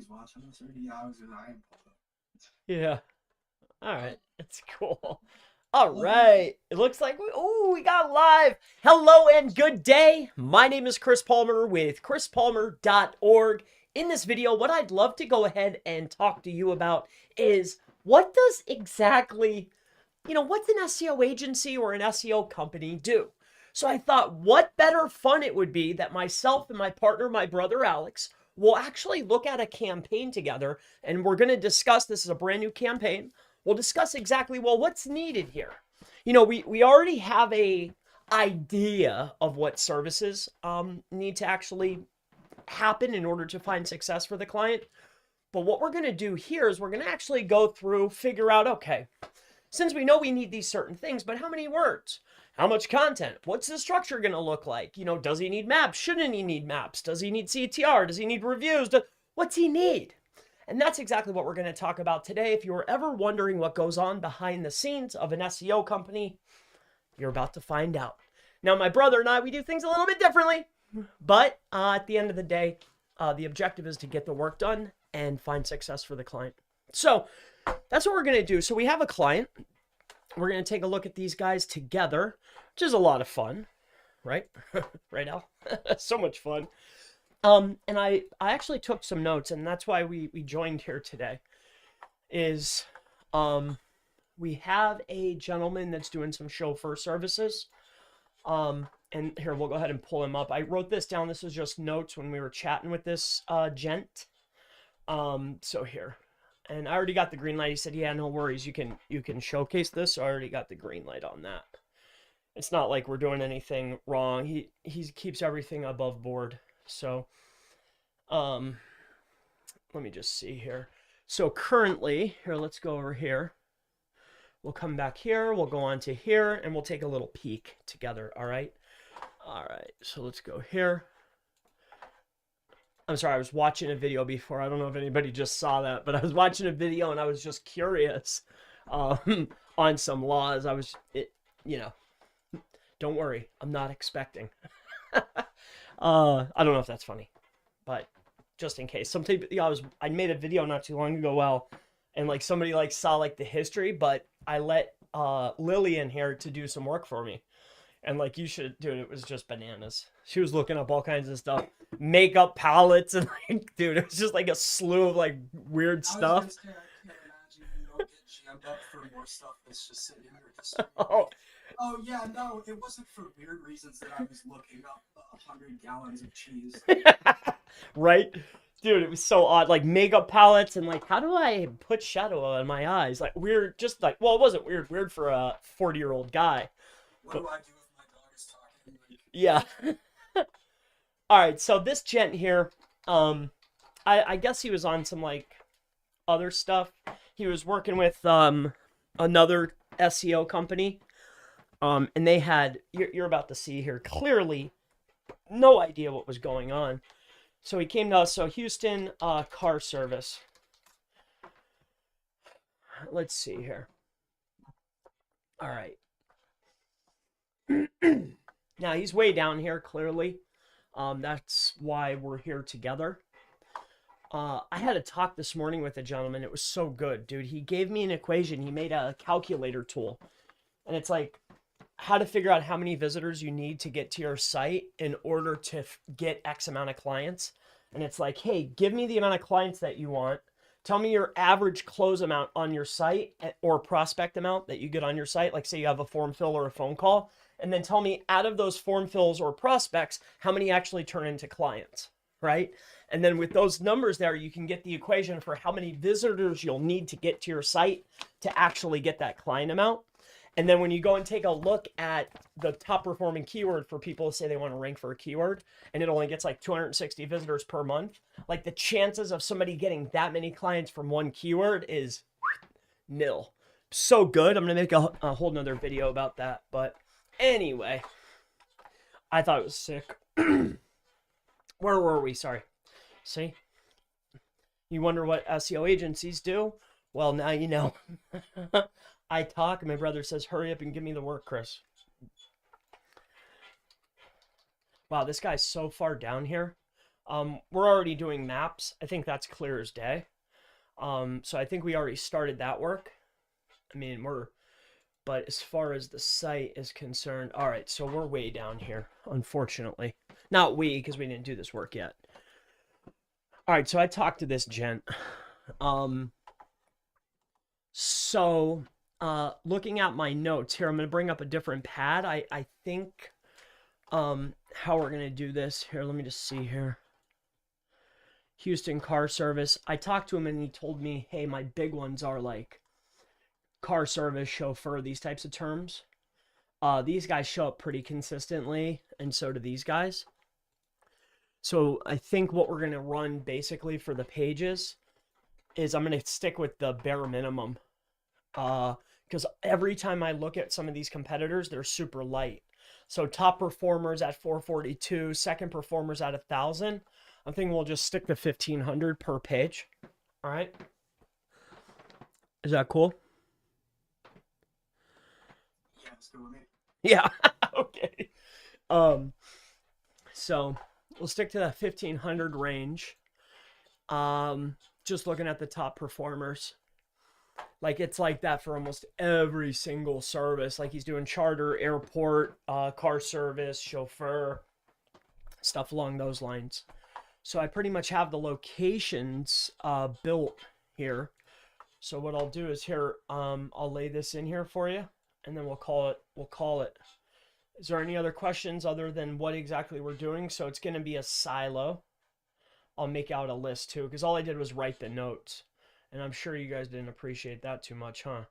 watching this already. Yeah, I was in. I am pulled up. Yeah. All right. That's cool. All right. It looks like we got live. Hello and good day. My name is Chris Palmer with chrispalmer.org. In this video, what I'd love to go ahead and talk to you about is what does exactly, what's an SEO agency or an SEO company do? So I thought, what better fun it would be that myself and my partner, my brother Alex, will actually look at a campaign together, and we're going to discuss, this is a brand new campaign. We'll discuss exactly, well, what's needed here. We already have a idea of what services need to actually happen in order to find success for the client. But what we're going to do here is we're going to actually go through, figure out, okay, since we know we need these certain things, but how many words? How much content? What's the structure going to look like? Does he need maps? Shouldn't he need maps? Does he need CTR? Does he need reviews? What's he need? And that's exactly what we're going to talk about today. If you were ever wondering what goes on behind the scenes of an SEO company, you're about to find out. Now, my brother and I, we do things a little bit differently, but at the end of the day, the objective is to get the work done and find success for the client. So that's what we're going to do. So we have a client. We're going to take a look at these guys together, which is a lot of fun, right? Right, Al? So much fun. And I actually took some notes, and that's why we joined here today, is we have a gentleman that's doing some chauffeur services. And here, we'll go ahead and pull him up. I wrote this down. This was just notes when we were chatting with this gent. So here. And I already got the green light. He said, yeah, no worries. You can showcase this. So I already got the green light on that. It's not like we're doing anything wrong. He keeps everything above board. So, let me just see here. So currently, here, let's go over here. We'll come back here. We'll go on to here, and we'll take a little peek together. All right. All right. So let's go here. I'm sorry, I was watching a video before. I don't know if anybody just saw that, but I was watching a video and I was just curious on some laws. Don't worry, I'm not expecting. I don't know if that's funny, but just in case. I made a video not too long ago, and like somebody saw the history, but I let Lily in here to do some work for me. And you should, dude, it was just bananas. She was looking up all kinds of stuff, makeup palettes, and dude, it was just a slew of weird stuff. I can't imagine you don't get jammed up for more stuff that's just sitting here. Oh yeah, no, it wasn't for weird reasons that I was looking up 100 gallons of cheese. Right? Dude, it was so odd. Makeup palettes and how do I put shadow on my eyes? Weird, just well, it wasn't weird. Weird for a 40-year-old guy. What do I do if my dog is talking? Yeah. All right, so this gent here, I guess he was on some other stuff. He was working with another SEO company, and they had, you're about to see here, clearly no idea what was going on. So he came to us. So Houston car service. Let's see here. All right. Now he's way down here, clearly. That's why we're here together. I had a talk this morning with a gentleman. It was so good, dude. He gave me an equation. He made a calculator tool. And it's how to figure out how many visitors you need to get to your site in order to get X amount of clients. And it's hey, give me the amount of clients that you want. Tell me your average close amount on your site or prospect amount that you get on your site. Say you have a form fill or a phone call. And then tell me out of those form fills or prospects, how many actually turn into clients, right? And then with those numbers there, you can get the equation for how many visitors you'll need to get to your site to actually get that client amount. And then when you go and take a look at the top performing keyword for people to say they want to rank for a keyword, and it only gets 260 visitors per month, the chances of somebody getting that many clients from one keyword is nil. So good. I'm going to make a whole nother video about that. But anyway, I thought it was sick. Where were we? Sorry. See? You wonder what SEO agencies do? Well, now you know. I talk, and my brother says, hurry up and give me the work, Chris. Wow, this guy's so far down here. We're already doing maps. I think that's clear as day. So I think we already started that work. I mean, but as far as the site is concerned, all right, so we're way down here, unfortunately. Not we, because we didn't do this work yet. All right, so I talked to this gent. So looking at my notes here, I'm going to bring up a different pad. I think how we're going to do this here, let me just see here. Houston car service. I talked to him and he told me, hey, my big ones are like car service, chauffeur, these types of terms. These guys show up pretty consistently, and so do these guys. So I think what we're going to run basically for the pages is I'm going to stick with the bare minimum. Because every time I look at some of these competitors, they're super light. So top performers at 442, second performers at 1,000. I'm thinking we'll just stick to 1,500 per page. All right. Is that cool? Yeah, it's good with me. Yeah. Okay. So we'll stick to that 1,500 range. Just looking at the top performers. Like, it's like that for almost every single service. Like, he's doing charter, airport, car service, chauffeur, stuff along those lines. So I pretty much have the locations built here. So what I'll do is here, I'll lay this in here for you, and then we'll call it. Is there any other questions other than what exactly we're doing? So it's going to be a silo. I'll make out a list too, because all I did was write the notes. And I'm sure you guys didn't appreciate that too much, huh?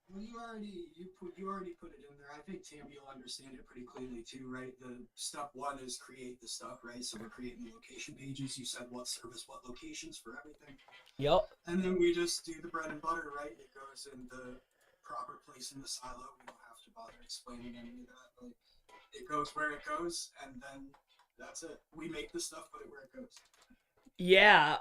Well, you already put it in there. I think Tammy will understand it pretty clearly too, right? The step one is create the stuff, right? So we're creating the location pages. You said what service, what locations for everything. Yep. And then we just do the bread and butter, right? It goes in the proper place in the silo. We don't have to bother explaining any of that. Like, it goes where it goes, and then that's it. We make the stuff, put it where it goes. Yeah,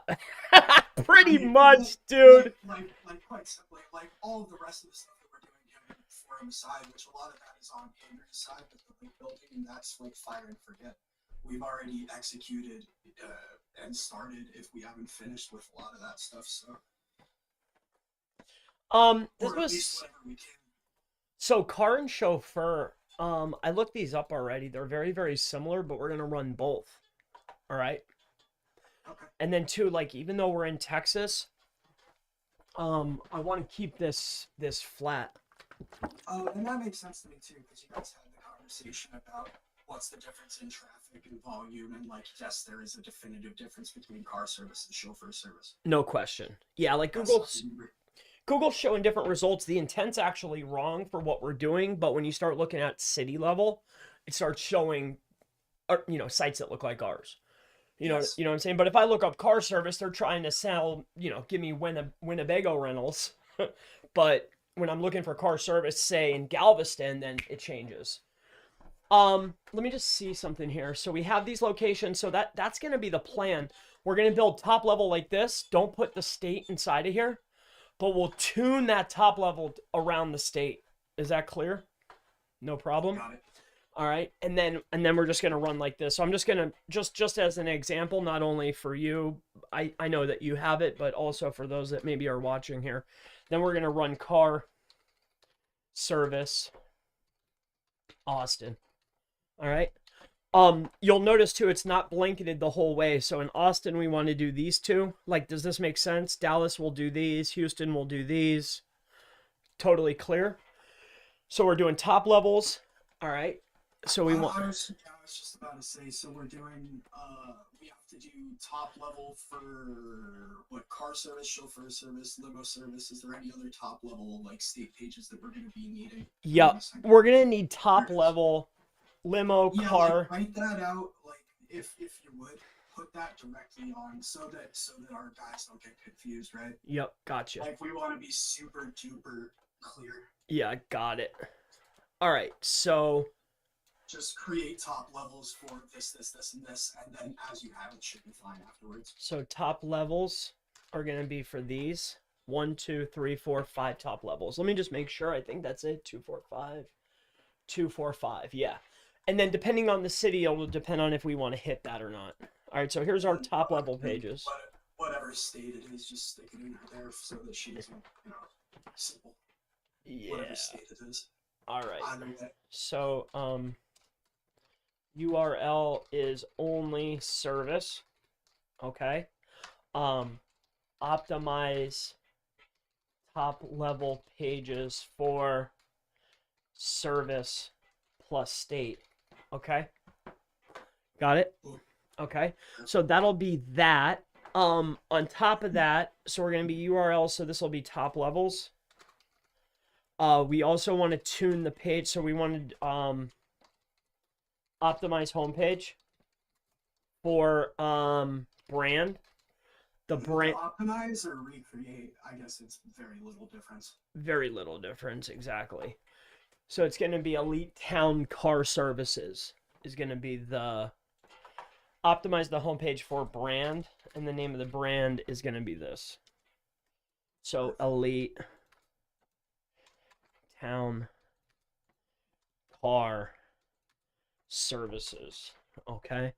pretty much, dude. Like quite simply, like all of the rest of the stuff that we're doing here for on the side, which a lot of that is on Andrew's side with the link building, and that's like fire and forget. We've already executed and started if we haven't finished with a lot of that stuff. So, this or was at least whatever we can. So car and chauffeur. I looked these up already. They're very, very similar, but we're gonna run both. All right. Okay. And then too, like, even though we're in Texas, I want to keep this flat. And that makes sense to me too, because you guys had the conversation about what's the difference in traffic and volume, and like, yes, there is a definitive difference between car service and chauffeur service. No question. Yeah, like Google's showing different results. The intent's actually wrong for what we're doing, but when you start looking at city level, it starts showing, sites that look like ours. You know what I'm saying? But if I look up car service, they're trying to sell, give me Winnebago rentals. But when I'm looking for car service, say in Galveston, then it changes. Let me just see something here. So we have these locations. So that's going to be the plan. We're going to build top level like this. Don't put the state inside of here, but we'll tune that top level around the state. Is that clear? No problem. Got it. All right, and then we're just gonna run like this. So I'm just gonna just as an example, not only for you, I know that you have it, but also for those that maybe are watching here. Then we're gonna run car service Austin. All right. You'll notice too, it's not blanketed the whole way. So in Austin, we want to do these two. Like, does this make sense? Dallas will do these. Houston will do these. Totally clear. So we're doing top levels. All right. So we want. I was just about to say. So we're doing. We have to do top level for what, car service, chauffeur service, limo service. Is there any other top level like state pages that we're going to be needing? Yep, we're gonna need top level limo, car. Like, write that out. Like, if you would put that directly on, so that our guys don't get confused, right? Yep, gotcha. Like, we want to be super duper clear. Yeah, got it. All right, so. Just create top levels for this, and this, and then as you have it, should be fine afterwards. So top levels are going to be for these 1, 2, 3, 4, 5 top levels. Let me just make sure. I think that's it. 2, 4, 5. 2, 4, 5. Yeah. And then depending on the city, it will depend on if we want to hit that or not. All right, so here's our And top level pages. whatever state it is, just stick it in there so that she doesn't, simple. Yeah. Whatever state it is. All right. Either way. So URL is only service. Okay. Optimize top level pages for service plus state. Okay. Got it? Okay. So that'll be that. On top of that, so we're going to be URL, so this will be top levels. We also want to tune the page, so we want to optimize homepage for brand. The brand optimize or recreate, I guess it's very little difference. Very little difference, exactly. So it's going to be Elite Town Car Services is going to be the optimize the homepage for brand, and the name of the brand is going to be this. So Elite Town Car Services. Okay.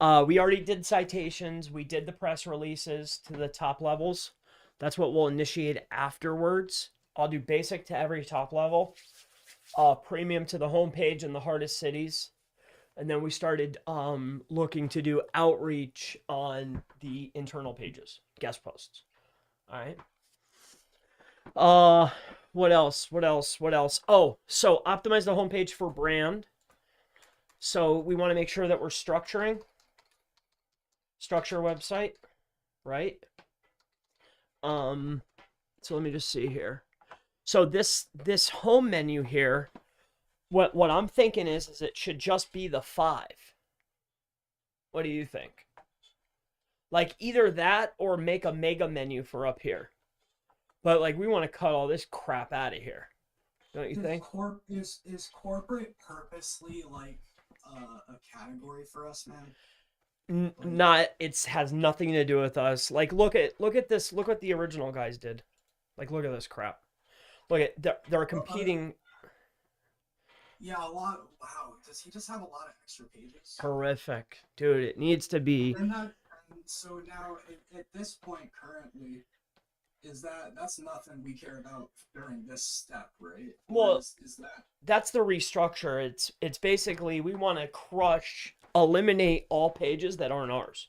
We already did citations. We did the press releases to the top levels. That's what we'll initiate afterwards. I'll do basic to every top level, premium to the homepage and the hardest cities. And then we started looking to do outreach on the internal pages, guest posts. All right. What else? Oh, so optimize the homepage for brand. So we want to make sure that we're structure website, right? So let me just see here. So this home menu here, what I'm thinking is it should just be the 5. What do you think? Like either that or make a mega menu for up here. But like we want to cut all this crap out of here. Don't you think? Is corporate purposely like a category for us, man? Not, it has nothing to do with us. Like look at this, look what the original guys did. Like look at this crap. Look at they're competing. Yeah, a lot. Wow, does he just have a lot of extra pages? Horrific, dude. It needs to be. And so now at this point currently, that's nothing we care about during this step, right? Well, is that that's the restructure. It's basically we want to eliminate all pages that aren't ours.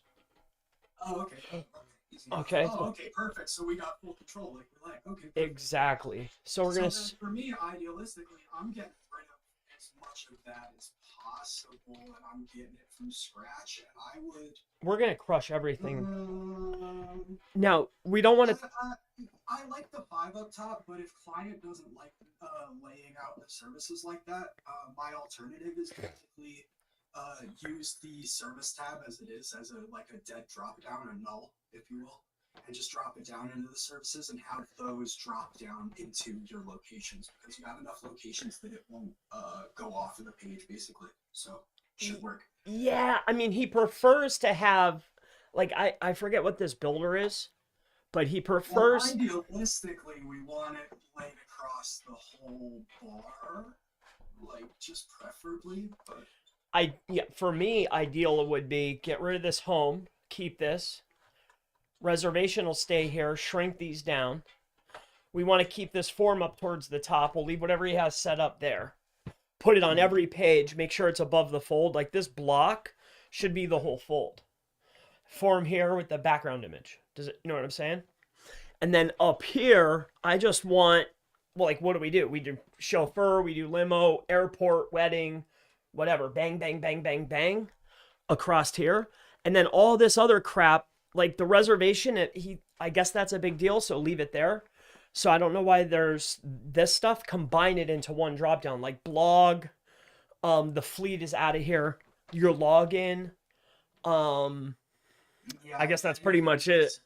Oh, okay. Okay. Oh, okay, perfect. So we got full control, like we like. Okay. Perfect. Exactly. So we're gonna. For me, idealistically, I'm getting rid of as much of that as possible, and I'm getting it from scratch. And we're gonna crush everything. Now we don't want to. I like the 5 up top, but if client doesn't like laying out the services like that, my alternative is basically use the service tab as it is, as a dead drop down, a null, if you will, and just drop it down into the services and have those drop down into your locations, because you have enough locations that it won't go off of the page basically. So should work. Yeah, I mean he prefers to have I forget what this builder is, but he prefers. Well, idealistically, we want it laid across the whole bar, just preferably, but. For me, ideal would be get rid of this home, keep this. Reservation will stay here, shrink these down. We want to keep this form up towards the top. We'll leave whatever he has set up there. Put it on every page, make sure it's above the fold. Like this block should be the whole fold. Form here with the background image. Does it, you know what I'm saying? And then up here, I just want, what do? We do chauffeur, we do limo, airport, wedding, whatever, bang, bang, bang, bang, bang, across here. And then all this other crap, like the reservation, I guess that's a big deal, so leave it there. So I don't know why there's this stuff, combine it into one dropdown, like blog, the fleet is out of here, your login, I guess that's pretty much it.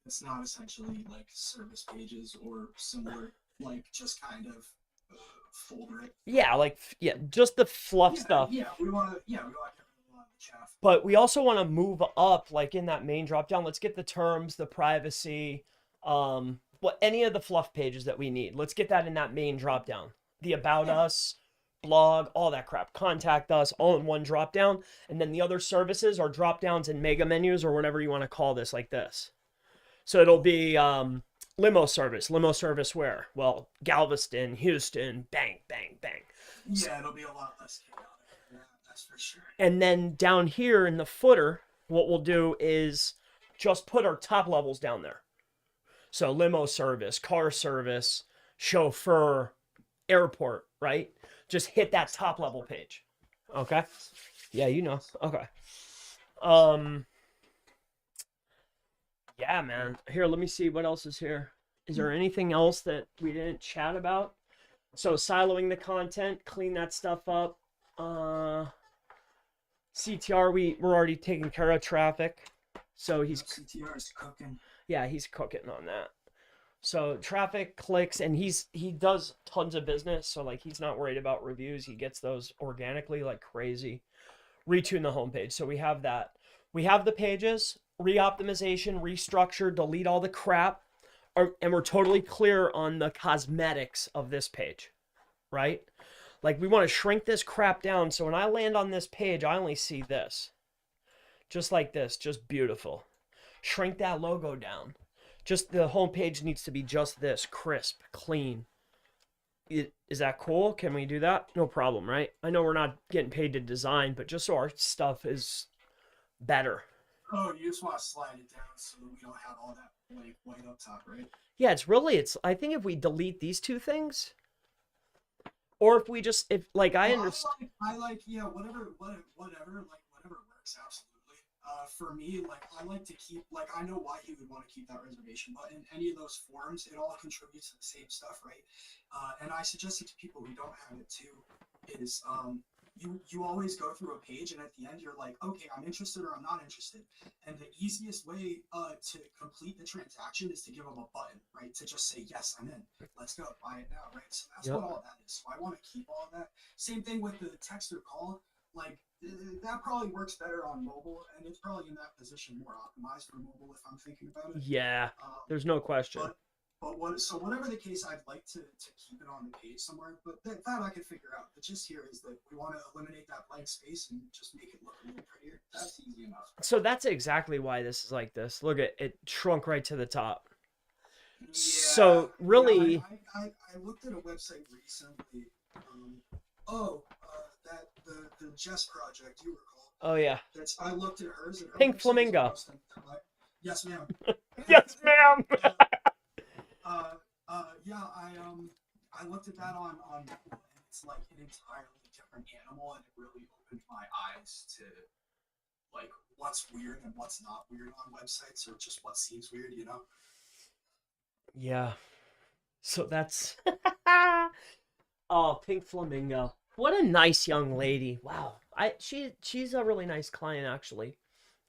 It's not essentially like service pages or similar, just kind of folder it. Yeah, just the fluff stuff. Yeah, we want to get rid of a lot of the chaff. But we also want to move up, in that main drop down. Let's get the terms, the privacy, any of the fluff pages that we need. Let's get that in that main drop down. The about us, blog, all that crap. Contact us, all in one drop down. And then the other services are drop downs and mega menus, or whatever you want to call this, like this. So it'll be limo service. Limo service where? Well, Galveston, Houston, bang, bang, bang. Yeah, it'll be a lot less chaotic. Yeah, that's for sure. And then down here in the footer, what we'll do is just put our top levels down there. So limo service, car service, chauffeur, airport, right? Just hit that top level page. Okay? Yeah, you know. Okay. Yeah, man. Here, let me see what else is here. Is there anything else that we didn't chat about? So siloing the content, clean that stuff up. CTR, we're already taking care of traffic. So CTR is cooking. Yeah, he's cooking on that. So traffic, clicks, and he does tons of business. So like he's not worried about reviews. He gets those organically like crazy. Retune the homepage. So we have that. We have the pages, re-optimization, restructure, delete all the crap. And we're totally clear on the cosmetics of this page, right? Like we want to shrink this crap down. So when I land on this page, I only see this. Just like this, just beautiful. Shrink that logo down. Just the homepage needs to be just this, crisp, clean. Is that cool? Can we do that? No problem, right? I know we're not getting paid to design, but just so our stuff is better. Oh, you just want to slide it down so that we don't have all that like white up top, right? Yeah, I think if we delete these two things, or if we just, I understand. Yeah, whatever works, absolutely. For me, like, I like to keep, like, I know why he would want to keep that reservation button. Any of those forms, it all contributes to the same stuff, right? And I suggest it to people who don't have it too, is, you always go through a page, and at the end you're like, okay, I'm interested or I'm not interested. And the easiest way to complete the transaction is to give them a button, right? To just say, yes, I'm in. Let's go, buy it now, right? So that's what all that is. So I want to keep all of that. Same thing with the text or call. Like, that probably works better on mobile, and it's probably in that position more optimized for mobile if I'm thinking about it. Yeah, there's no question. So whatever the case, I'd like to keep it on the page somewhere, but that I can figure out. But just here is that we want to eliminate that blank space and just make it look a little prettier. That's easy enough. So that's exactly why this is like this. Look at it, shrunk right to the top. Yeah, so really, I looked at a website recently. The Jess project you recall. Oh yeah. I looked at hers. And Pink Flamingo. Yes, ma'am. Yes, ma'am. I looked at that on Google, and it's like an entirely different animal, and it really opened my eyes to like what's weird and what's not weird on websites, or just what seems weird, you know? Yeah. So that's oh, Pink Flamingo. What a nice young lady. Wow. She's a really nice client actually.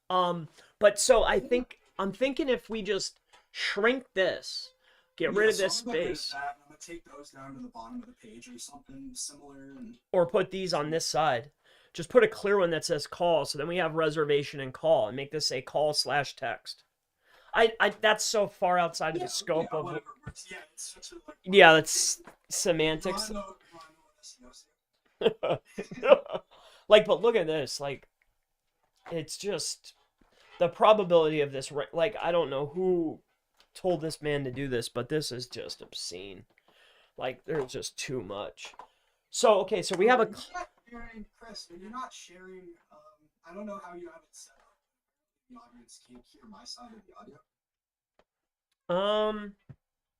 But so I'm thinking if we just shrink this, get rid of this space. I'm gonna take those down to the bottom of the page or something similar, or put these on this side. Just put a clear one that says call, so then we have reservation and call, and make this say call/text. That's so far outside of the scope of it. Yeah, it's such a yeah, that's semantics. Like, but look at this. Like, it's just the probability of this. Like, I don't know who told this man to do this, but this is just obscene. Like, there's just too much. So, okay, so we have a. Chris, when you're not sharing, I don't know how you have it set up. The audience can't hear my side of the audio.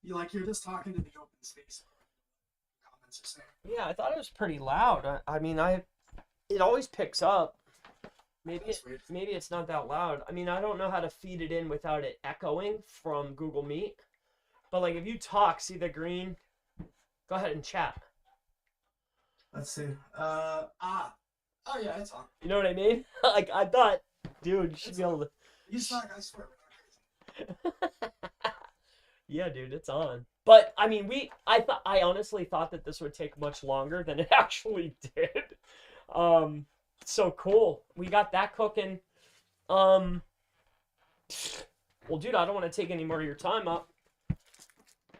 You're just talking to the open space. Comments are saying. Yeah, I thought it was pretty loud. I mean, it always picks up. Maybe it's not that loud. I mean, I don't know how to feed it in without it echoing from Google Meet. But like, if you talk, see the green? Go ahead and chat. Let's see. Oh yeah, it's on. You know what I mean? Like, I thought, dude, you should be able to. You suck, I swear. Yeah, dude, it's on. But I mean, I honestly thought that this would take much longer than it actually did. So cool. We got that cooking. Well, dude, I don't want to take any more of your time up.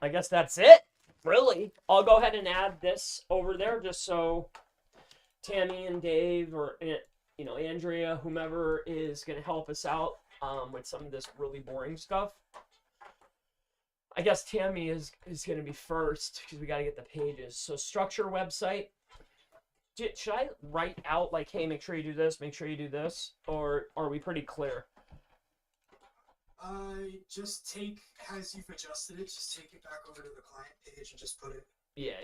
I guess that's it. Really? I'll go ahead and add this over there just so Tammy and Dave, or Andrea, whomever is going to help us out with some of this really boring stuff. I guess Tammy is going to be first because we got to get the pages. So structure website. Should I write out like, hey, make sure you do this, make sure you do this, or are we pretty clear? Just take, as you've adjusted it, just take it back over to the client page and just put it. Yeah.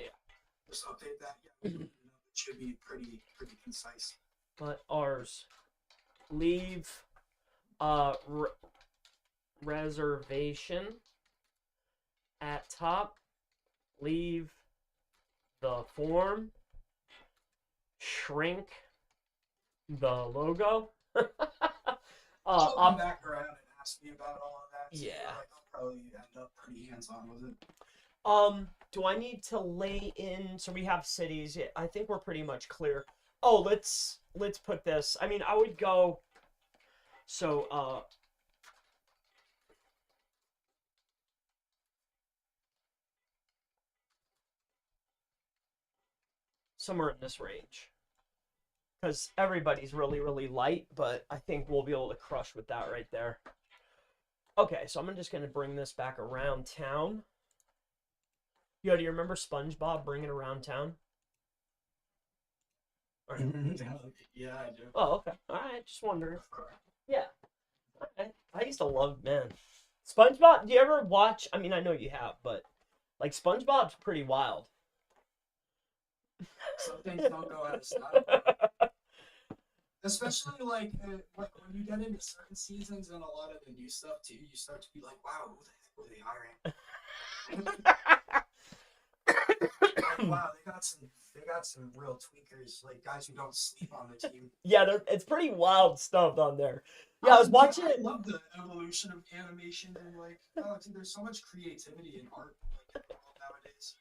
Just update that. Yeah, it should be pretty concise. But ours, leave reservation at top, leave the form, shrink the logo. I'll come back around and ask me about all of that. Yeah. I'll probably end up pretty hands-on with it. Do I need to lay in? So we have cities. I think we're pretty much clear. Oh, let's put this. I mean, I would go. So somewhere in this range, because everybody's really light, but I think we'll be able to crush with that right there. Okay, so I'm just gonna bring this back around town. Yo, do you remember SpongeBob bringing around town? Yeah, I do. Oh, okay. All right, just wondering. Yeah. Okay. I used to love, man. SpongeBob, do you ever watch? I mean, I know you have, but like SpongeBob's pretty wild. Some things don't go out of style. Especially like when you get into certain seasons and a lot of the new stuff too, you start to be like, wow, who the heck were they hiring? Like, wow, they got some real tweakers, like guys who don't sleep on the team. Yeah, it's pretty wild stuff on there. Yeah, I was watching it. I love the evolution of animation and like, oh, dude, there's so much creativity in art like nowadays.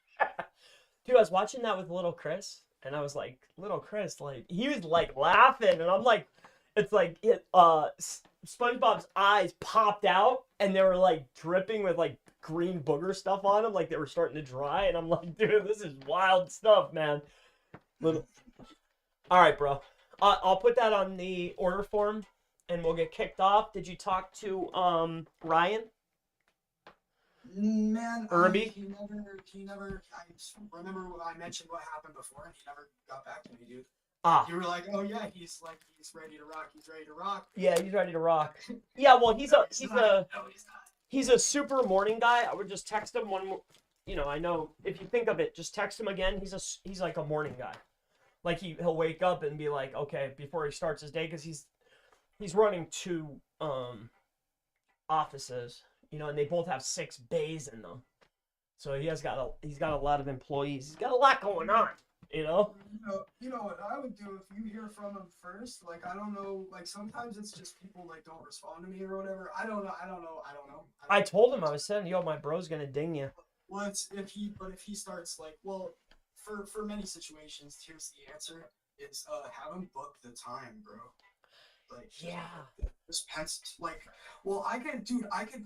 Dude, I was watching that with little Chris, and I was like, little Chris, like he was like laughing, and I'm like, it's like SpongeBob's eyes popped out, and they were like dripping with like green booger stuff on them, like they were starting to dry, and I'm like, dude, this is wild stuff, man. All right, bro. I'll put that on the order form, and we'll get kicked off. Did you talk to Ryan? Man, Irby? He never. I remember when I mentioned what happened before, and he never got back to me, dude. You were like, oh yeah, he's ready to rock. He's ready to rock. Yeah, he's ready to rock. Yeah, well, he's a super morning guy. I would just text him one. I know if you think of it, just text him again. He's like a morning guy. Like he'll wake up and be like, okay, before he starts his day, because he's running 2 offices, and they both have 6 bays in them. So he's got a lot of employees. He's got a lot going on, You know what I would do if you hear from him first? Like, I don't know. Like, sometimes it's just people like don't respond to me or whatever. I don't know. I told him, I was saying, yo, my bro's gonna ding you. Well, if he starts like, well, for many situations, here's the answer: is have him book the time, bro. Like, yeah, just pencil. Like, well, I can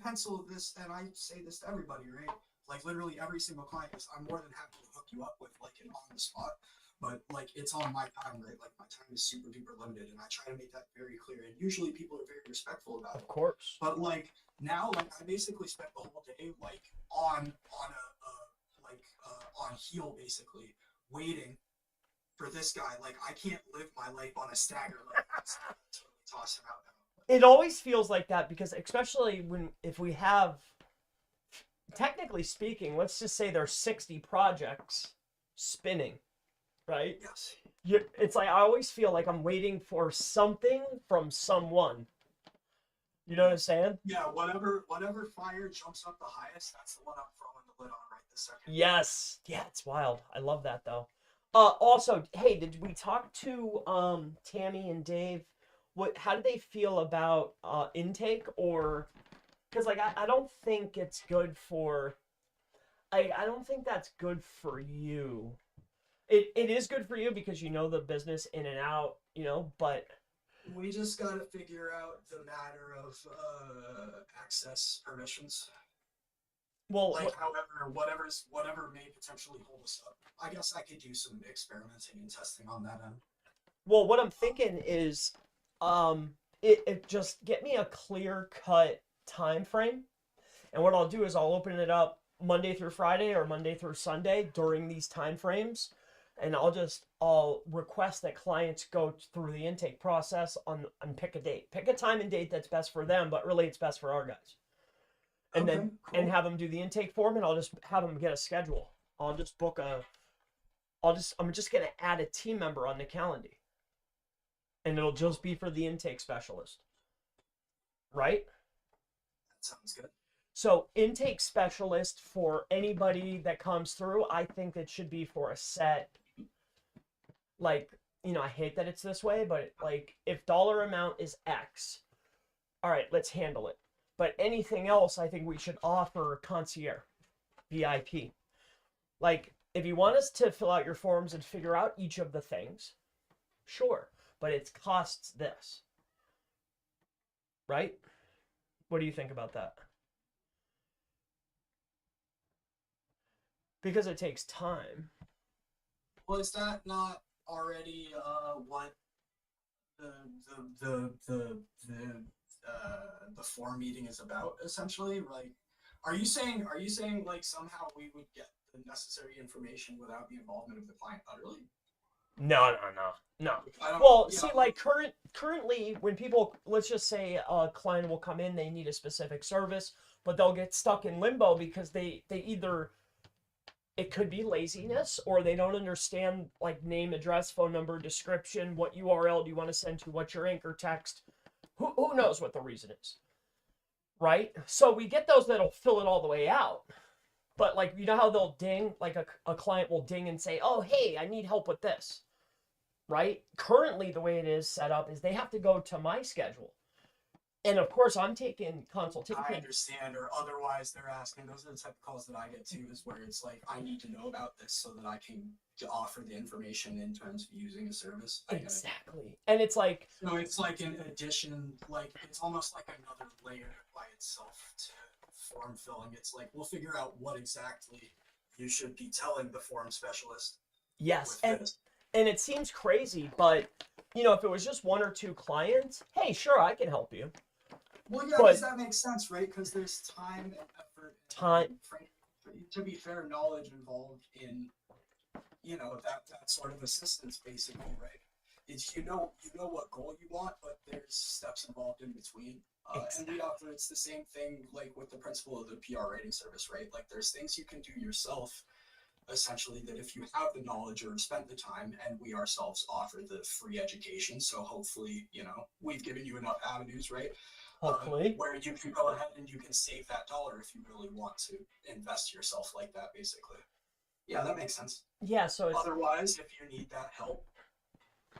pencil this, and I say this to everybody, right? Like, literally every single client is, I'm more than happy to hook you up with like an on the spot, but like it's on my time, right? Like my time is super duper limited, and I try to make that very clear. And usually people are very respectful about it. Of course. But like now, like I basically spent the whole day like on heel basically waiting for this guy. Like I can't live my life on a stagger like that. Totally toss him out now. It always feels like that because especially if we have, technically speaking, let's just say there's 60 projects spinning, right? Yes. It's like I always feel like I'm waiting for something from someone. You know what I'm saying? Yeah, whatever fire jumps up the highest, that's the one I'm throwing the lid on right this second. Yes. Yeah, it's wild. I love that though. Also, hey, did we talk to Tammy and Dave? How do they feel about intake? Or because like I don't think it's good for I don't think that's good for you. It is good for you because you know the business in and out, but we just gotta figure out the matter of access permissions. Well, like whatever may potentially hold us up. I guess I could do some experimenting and testing on that end. Well, what I'm thinking is, it just get me a clear cut time frame, and what I'll do is I'll open it up Monday through Friday or Monday through Sunday during these time frames, and I'll request that clients go through the intake process on pick a date, pick a time and date that's best for them, but really it's best for our guys, and Okay, then and cool. have them do the intake form, and I'll just have them get a schedule. I'll just book a. I'm just gonna add a team member on the calendar, and it'll just be for the intake specialist, right? That sounds good. So intake specialist for anybody that comes through, I think it should be for a set, like, I hate that it's this way, but like if dollar amount is X, all right, let's handle it. But anything else, I think we should offer concierge, VIP. Like if you want us to fill out your forms and figure out each of the things, sure, but it costs this, right? What do you think about that? Because it takes time. Well, is that not already what the the form meeting is about essentially? Like, are you saying like somehow we would get the necessary information without the involvement of the client utterly? No. I don't. Well, Yeah. see, like currently, when people, let's just say a client will come in, they need a specific service, but they'll get stuck in limbo because they either, it could be laziness, or they don't understand like name, address, phone number, description, what URL do you want to send to, what's your anchor text. Who knows what the reason is, right? So we get those that'll fill it all the way out. But like, you know how they'll ding, like a client will ding and say, oh, hey, I need help with this, right? Currently, the way it is set up is they have to go to my schedule. And of course, I'm taking consultation. I understand, or otherwise they're asking. Those are the type of calls that I get too, is where it's like, I need to know about this so that I can offer the information in terms of using a service. Exactly. And it's like, So it's like an addition, like it's almost like another layer by itself to form filling. It's like, we'll figure out what exactly you should be telling the form specialist yes. with this. And it seems crazy, but if it was just one or two clients, hey, sure, I can help you. Well, yeah, But- because that makes sense, right? Because there's time and effort, Time. to be fair, knowledge involved in, that sort of assistance, basically, right? It's you know what goal you want, but there's steps involved in between. And we offer, it's the same thing like with the principle of the PR rating service, right? Like there's things you can do yourself, essentially, that if you have the knowledge or spent the time, and we ourselves offer the free education, so hopefully, we've given you enough avenues, right? Hopefully. Where you can go ahead and you can save that dollar if you really want to invest yourself like that, basically. Yeah, that makes sense. Yeah, so it's, Otherwise, if you need that help,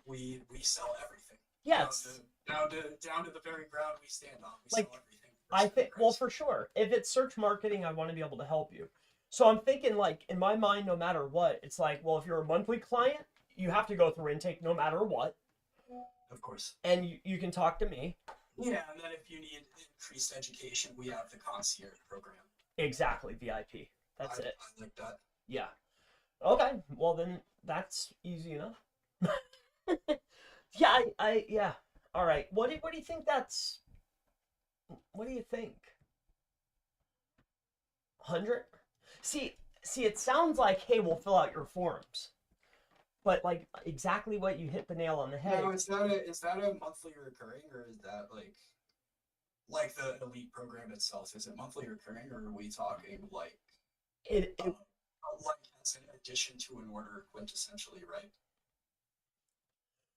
we sell everything. yes. Down to the very ground we stand on. We Like, sell everything. I think, well, for sure. If it's search marketing, I want to be able to help you. So I'm thinking, like, in my mind, no matter what, it's like, well, if you're a monthly client, you have to go through intake no matter what. Of course. And you can talk to me. Yeah, and then if you need increased education, we have the concierge program. Exactly, VIP. That's it. I like that. Yeah. Okay. Well, then that's easy enough. Yeah. Yeah. All right. What do you think that's? What do you think? 100? See. It sounds like, hey, we'll fill out your forms, but like exactly what you hit the nail on the head. Now, is that a monthly recurring, or is that like the elite program itself? Is it monthly recurring, or are we talking like as an addition to an order, quintessentially, right?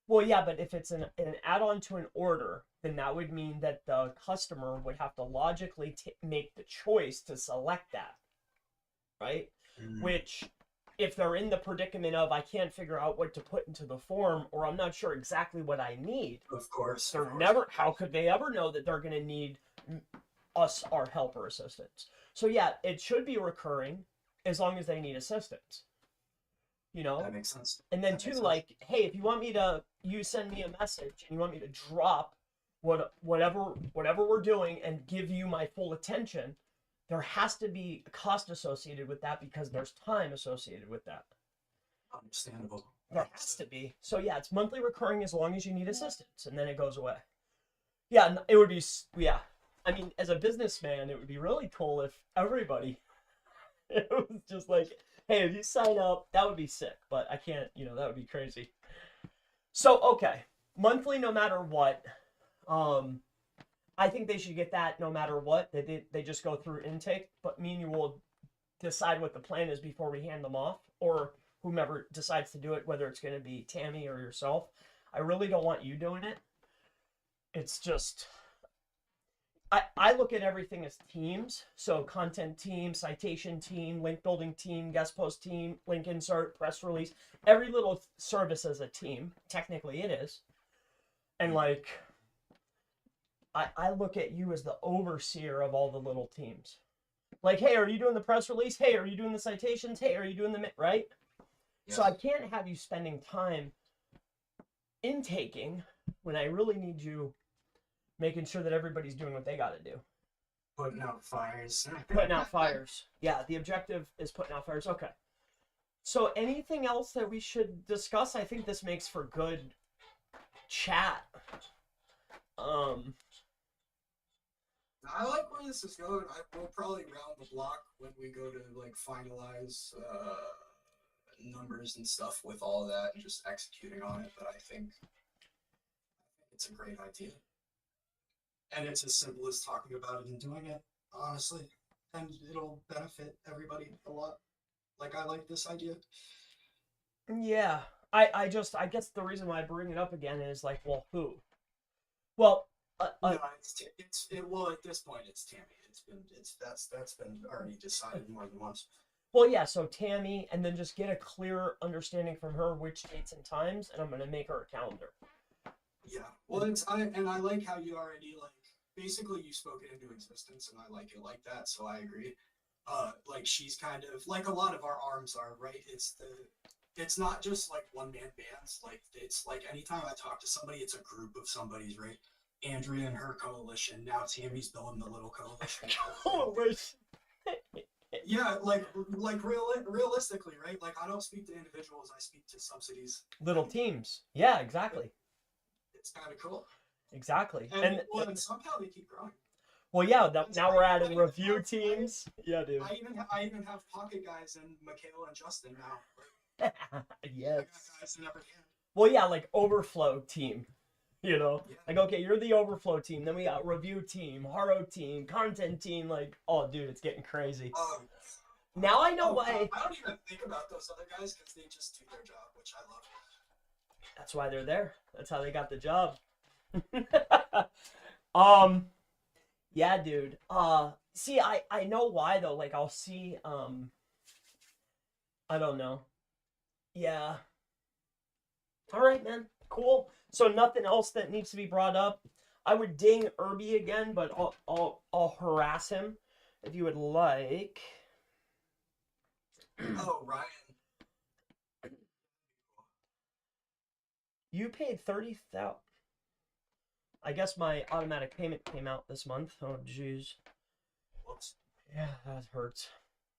Well, yeah, but if it's an add-on to an order, then that would mean that the customer would have to logically make the choice to select that, right? Which, if they're in the predicament of, I can't figure out what to put into the form, or I'm not sure exactly what I need, Of course. how could they ever know that they're going to need us, our help or assistance? So yeah, it should be recurring as long as they need assistance. That makes sense. And then too, like, hey, if you want me to, you send me a message and you want me to drop whatever we're doing and give you my full attention, there has to be a cost associated with that because there's time associated with that. Understandable. There has to be. So yeah, it's monthly recurring as long as you need assistance, and then it goes away. Yeah, it would be. Yeah, I mean, as a businessman, it would be really cool if everybody. It was just like, hey, if you sign up, that would be sick. But I can't. That would be crazy. So okay, monthly, no matter what. Um, I think they should get that no matter what. They just go through intake, but me and you will decide what the plan is before we hand them off, or whomever decides to do it, whether it's going to be Tammy or yourself. I really don't want you doing it. It's just, I look at everything as teams. So content team, citation team, link building team, guest post team, link insert, press release. Every little service is a team. Technically it is. And like, I look at you as the overseer of all the little teams. Like, hey, are you doing the press release? Hey, are you doing the citations? Hey, are you doing the, right? Yeah. So I can't have you spending time intaking when I really need you making sure that everybody's doing what they got to do. Putting out fires. Putting out fires. Yeah, the objective is putting out fires. Okay. So anything else that we should discuss? I think this makes for good chat. I like where this is going. We'll probably round the block when we go to like finalize numbers and stuff with all of that and just executing on it. But I think it's a great idea, and it's as simple as talking about it and doing it, honestly, and it'll benefit everybody a lot. Like, I like this idea. Yeah, I guess the reason why I bring it up again is like, well, who? Well. No, well, at this point it's Tammy. That's been already decided more than once. Well, yeah, so Tammy, and then just get a clear understanding from her which dates and times, and I'm gonna make her a calendar. Yeah, well, I like how you already basically you spoke it into existence, and I like it like that, so I agree. Like she's kind of like a lot of our arms are, right? It's not just like one man bands. Like it's like anytime I talk to somebody, it's a group of somebody's, right? Andrea and her coalition. Now Tammy's building the little coalition. Coalition. Yeah, realistically, right? Like, I don't speak to individuals. I speak to subsidies. Little teams. Yeah, exactly. It's kind of cool. Exactly. And somehow they keep growing. Well, yeah. Now we're adding review teams. Yeah, dude. I even have pocket guys and Michaela and Justin now. Right? Yes. I got guys in every hand. Well, yeah, like overflow team. Like, okay, you're the overflow team. Then we got review team, Haro team, content team. Like, oh, dude, it's getting crazy. Now I know why. I don't even think about those other guys because they just do their job, which I love. That's why they're there. That's how they got the job. Yeah, dude. See, I know why though. Like, I'll see. I don't know. Yeah. All right, man. Cool. So nothing else that needs to be brought up. I would ding Irby again, but I'll harass him if you would like. Oh, Ryan. You paid 30,000. I guess my automatic payment came out this month. Oh, jeez. Whoops. Yeah, that hurts.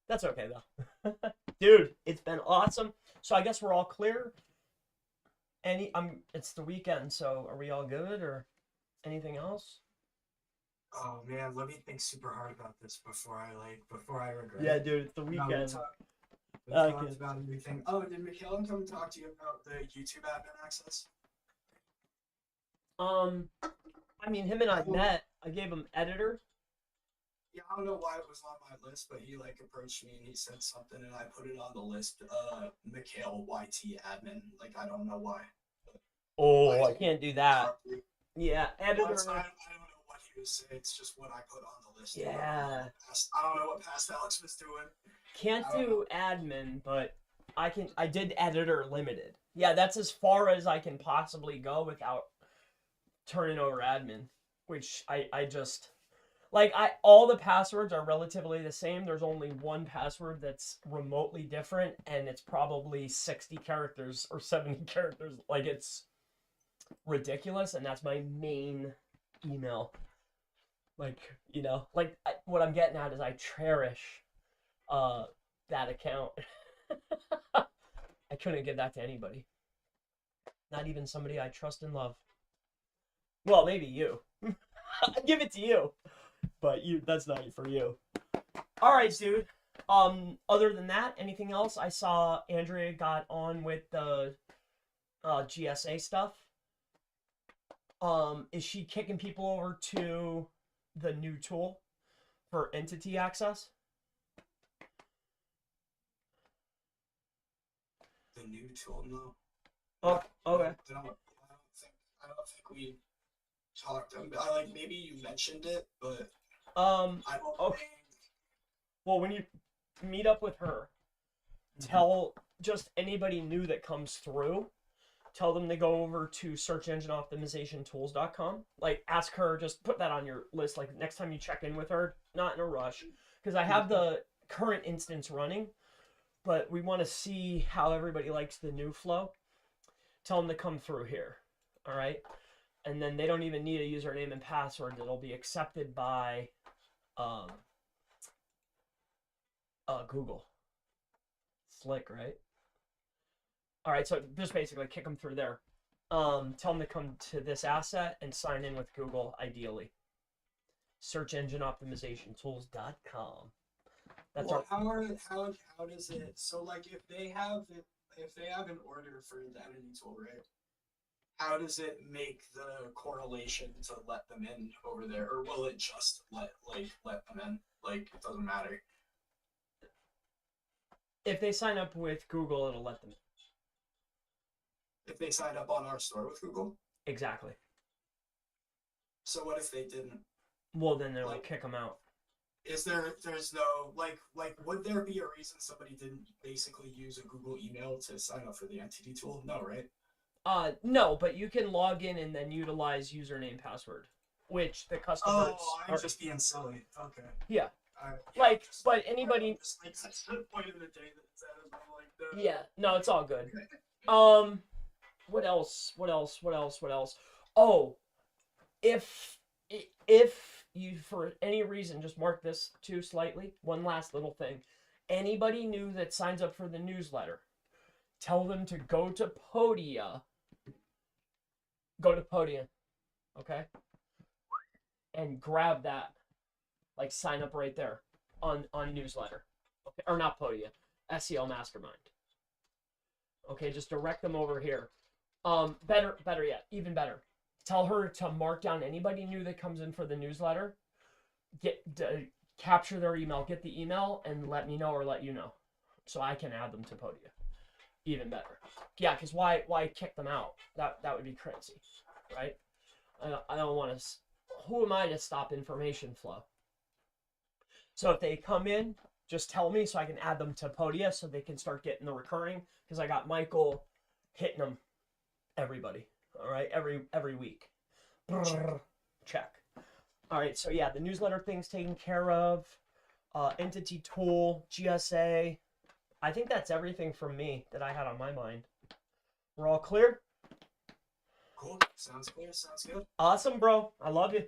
That's okay though. Dude, it's been awesome. So I guess we're all clear. It's the weekend, so are we all good or anything else? Oh man, let me think super hard about this before I regret. Yeah, dude, it's the weekend. We talked about everything. Oh, did Michaela come talk to you about the YouTube admin access? I mean, him and I met. I gave him editor. Yeah, I don't know why it was on my list, but he approached me and he said something, and I put it on the list. Mikhail YT admin. Like, I don't know why. Oh, I can't do that. Yeah, editor. I don't know what he was saying. It's just what I put on the list. Yeah. I don't know what past Alex was doing. Can't do admin, but I did editor limited. Yeah, that's as far as I can possibly go without turning over admin, which I just like all the passwords are relatively the same. There's only one password that's remotely different, and it's probably 60 characters or 70 characters. Like, it's ridiculous, and that's my main email. Like, what I'm getting at is I cherish that account. I couldn't give that to anybody. Not even somebody I trust and love. Well, maybe you. I'd give it to you, but that's not for you. All right, dude. Other than that, anything else? I saw Andrea got on with the GSA stuff. Is she kicking people over to the new tool for entity access? The new tool, no. Oh, okay. I don't think we talked about. Like maybe you mentioned it, but I don't okay. think. Well, when you meet up with her, tell just anybody new that comes through, tell them to go over to searchengineoptimizationtools.com. Like, ask her, just put that on your list. Like, next time you check in with her, not in a rush, because I have the current instance running, but we want to see how everybody likes the new flow. Tell them to come through here, all right? And then they don't even need a username and password. It'll be accepted by Google. Slick, right? All right, so just basically kick them through there. Tell them to come to this asset and sign in with Google, ideally. SearchEngineOptimizationTools.com. That's well, how does it? So like if they have an order for the entity tool, right? How does it make the correlation to let them in over there, or will it just let them in? Like it doesn't matter. If they sign up with Google, it'll let them in. If they sign up on our store with Google? Exactly. So what if they didn't? Well, then they'll kick them out. There's no, would there be a reason somebody didn't basically use a Google email to sign up for the entity tool? No, right? No, but you can log in and then utilize username password, which the customers I'm just being silly. Okay. Yeah. Yeah, but anybody... That's the point of the day that it's at. I'm like, yeah, no, it's all good. What else? Oh, if you, for any reason, just mark this too slightly. One last little thing. Anybody new that signs up for the newsletter, tell them to go to Podia. Go to Podia, okay? And grab that. Like, sign up right there on newsletter. Okay? Or not Podia. SEO Mastermind. Okay, just direct them over here. Better yet, even better. Tell her to mark down anybody new that comes in for the newsletter. Capture their email, get the email, and let me know or let you know, so I can add them to Podia. Even better. Yeah, because why kick them out? That would be crazy, right? I don't want to. Who am I to stop information flow? So if they come in, just tell me so I can add them to Podia so they can start getting the recurring. Because I got Michael hitting them, everybody. All right, every week. Check. All right, so yeah, the newsletter thing's taken care of. Entity tool, GSA. I think that's everything from me that I had on my mind. We're all clear? Cool. Sounds clear. Sounds good. Awesome, bro. I love you.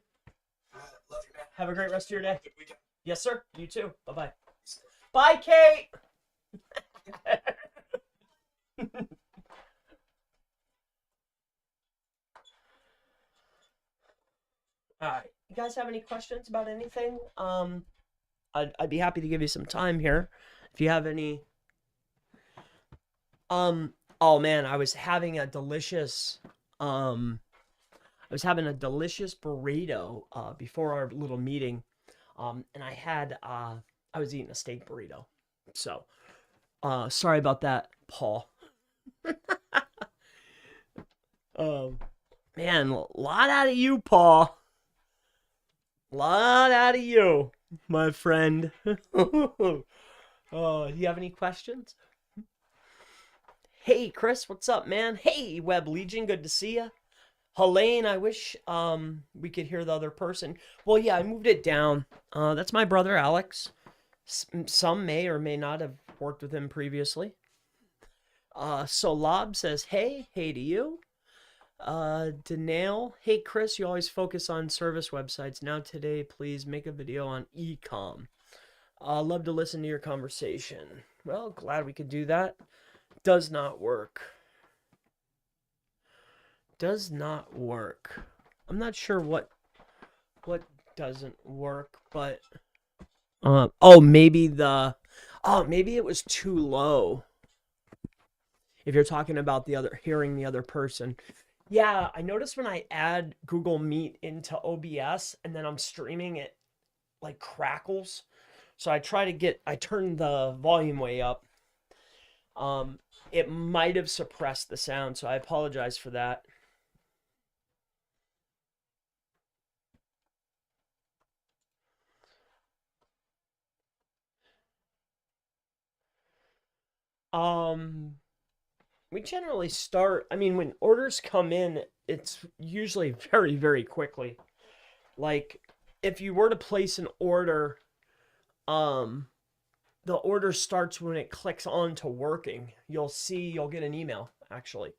Love you, man. Have a great rest of your day. Good weekend. Yes, sir. You too. Bye-bye. Bye, Kate. All right. You guys have any questions about anything? I'd be happy to give you some time here if you have any. Oh man, I was having a delicious burrito before our little meeting. And I was eating a steak burrito. So, sorry about that, Paul. Man, a lot out of you, Paul. A lot out of you, my friend. Do you have any questions? Hey, Chris, what's up, man? Hey, Web Legion, good to see ya. Helene, I wish we could hear the other person. Well, yeah, I moved it down. That's my brother, Alex. Some may or may not have worked with him previously. So Lob says, hey to you. Danail, hey Chris, you always focus on service websites. Now today, please make a video on e-com. Love to listen to your conversation. Well, glad we could do that. Does not work. does not work. I'm not sure what doesn't work, but maybe maybe it was too low. If you're talking about hearing the other person. Yeah, I noticed when I add Google Meet into OBS and then I'm streaming it, like crackles. So I turn the volume way up. It might have suppressed the sound, so I apologize for that. We generally start, I mean, when orders come in, it's usually very, very quickly. Like, if you were to place an order, the order starts when it clicks on to working. You'll get an email, actually.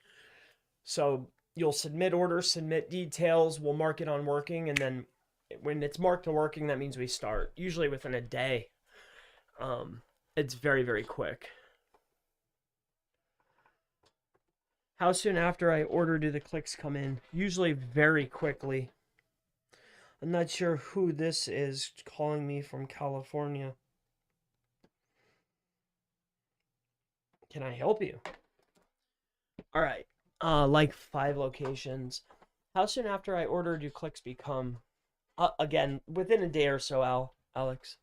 So you'll submit orders, submit details, we'll mark it on working, and then when it's marked to working, that means we start, usually within a day. It's very, very quick. How soon after I order do the clicks come in? Usually very quickly. I'm not sure who this is calling me from California. Can I help you? All right. Like 5 locations. How soon after I order do clicks become? Again, within a day or so, Alex.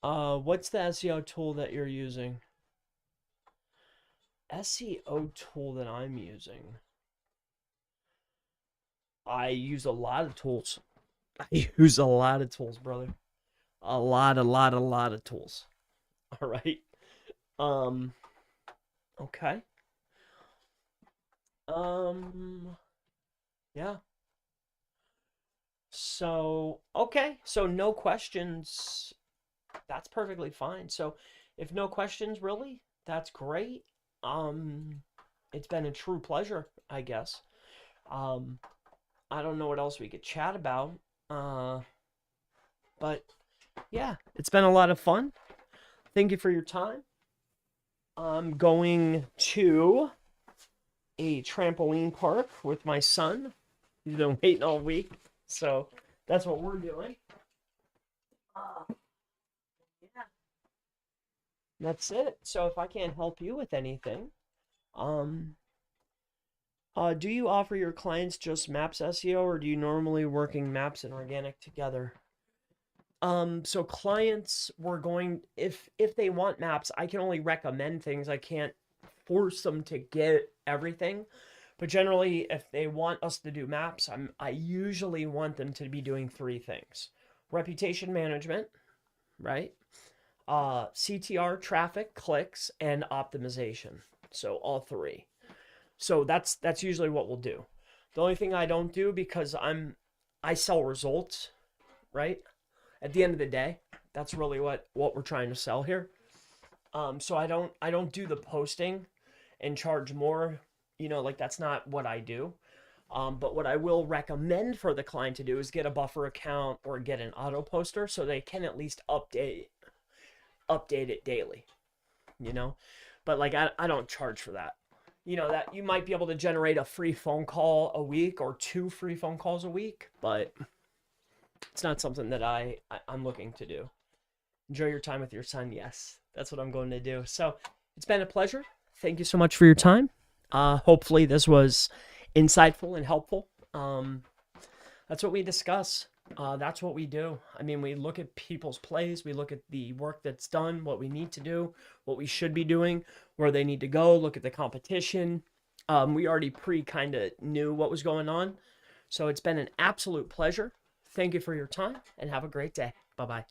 What's the SEO tool that you're using? SEO tool that I'm using. I use a lot of tools. I use a lot of tools, brother. A lot of tools. All right. Okay. Yeah. So, okay. So no questions. That's perfectly fine. So, if no questions really, that's great. It's been a true pleasure, I guess. I don't know what else we could chat about. But yeah, it's been a lot of fun. Thank you for your time. I'm going to a trampoline park with my son. He's been waiting all week, so that's what we're doing. Yeah, that's it. So if I can't help you with anything, do you offer your clients just Maps SEO, or do you normally working Maps and organic together? So clients if they want maps, I can only recommend things. I can't force them to get everything. But generally, if they want us to do maps, I usually want them to be doing 3 things. Reputation management, right? CTR, traffic, clicks, and optimization. So all 3. So that's usually what we'll do. The only thing I don't do, because I sell results, right? At the end of the day, that's really what we're trying to sell here. So I don't do the posting and charge more. Like that's not what I do. But what I will recommend for the client to do is get a buffer account or get an auto poster so they can at least update it daily. But like I don't charge for that. That you might be able to generate a free phone call a week or 2 free phone calls a week, but it's not something that I'm looking to do. Enjoy your time with your son. Yes, that's what I'm going to do. So it's been a pleasure. Thank you so much for your time. Hopefully this was insightful and helpful. That's what we discuss. That's what we do. I mean, we look at people's plays. We look at the work that's done, what we need to do, what we should be doing, where they need to go, look at the competition. We already kind of knew what was going on. So it's been an absolute pleasure. Thank you for your time and have a great day. Bye-bye.